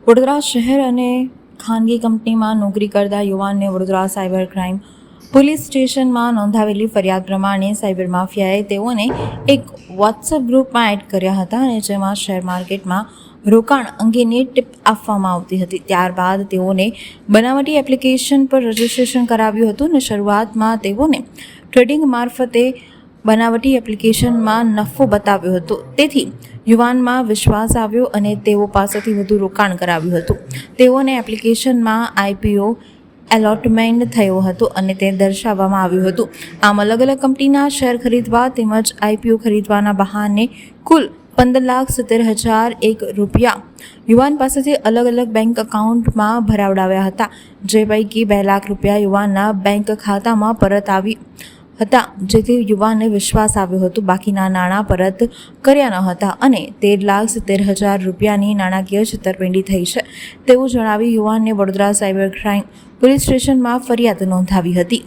વડોદરા શહેર અને ખાનગી કંપનીમાં નોકરી કરતા યુવાનને વડોદરા સાયબર ક્રાઇમ પોલીસ સ્ટેશનમાં નોંધાવેલી ફરિયાદ પ્રમાણે સાયબર માફિયાએ તેઓને એક વોટ્સએપ ગ્રુપમાં એડ કર્યા હતા અને જેમાં શેર માર્કેટમાં રોકાણ અંગેની ટીપ આપવામાં આવતી હતી. ત્યારબાદ તેઓને બનાવટી એપ્લિકેશન પર રજિસ્ટ્રેશન કરાવ્યું હતું અને શરૂઆતમાં તેઓને ટ્રેડિંગ મારફતે બનાવટી એપ્લિકેશનમાં નફો બતાવ્યો હતો. તેથી યુવાનમાં વિશ્વાસ આવ્યો અને તેઓ પાસેથી વધુ રોકાણ કરાવ્યું હતું. તેઓને એપ્લિકેશનમાં IPO એલોટમેન્ટ થયો હતો અને તે દર્શાવવામાં આવ્યું હતું. આમ અલગ અલગ કંપનીના શેર ખરીદવા તેમજ IPO ખરીદવાના બહાને કુલ 15,70,001 રૂપિયા યુવાન પાસેથી અલગ અલગ બેંક એકાઉન્ટમાં ભરાવડાવ્યા હતા, જે પૈકી 2 લાખ રૂપિયા યુવાનના બેંક ખાતામાં પરત આવી હતા, જેથી યુવાનને વિશ્વાસ આવ્યો હતો. બાકીના નાણાં પરત કર્યા ન હતા અને 13,70,000 રૂપિયાની નાણાકીય છેતરપિંડી થઈ છે તેવું જણાવી યુવાનને વડોદરા સાયબર ક્રાઇમ પોલીસ સ્ટેશનમાં ફરિયાદ નોંધાવી હતી.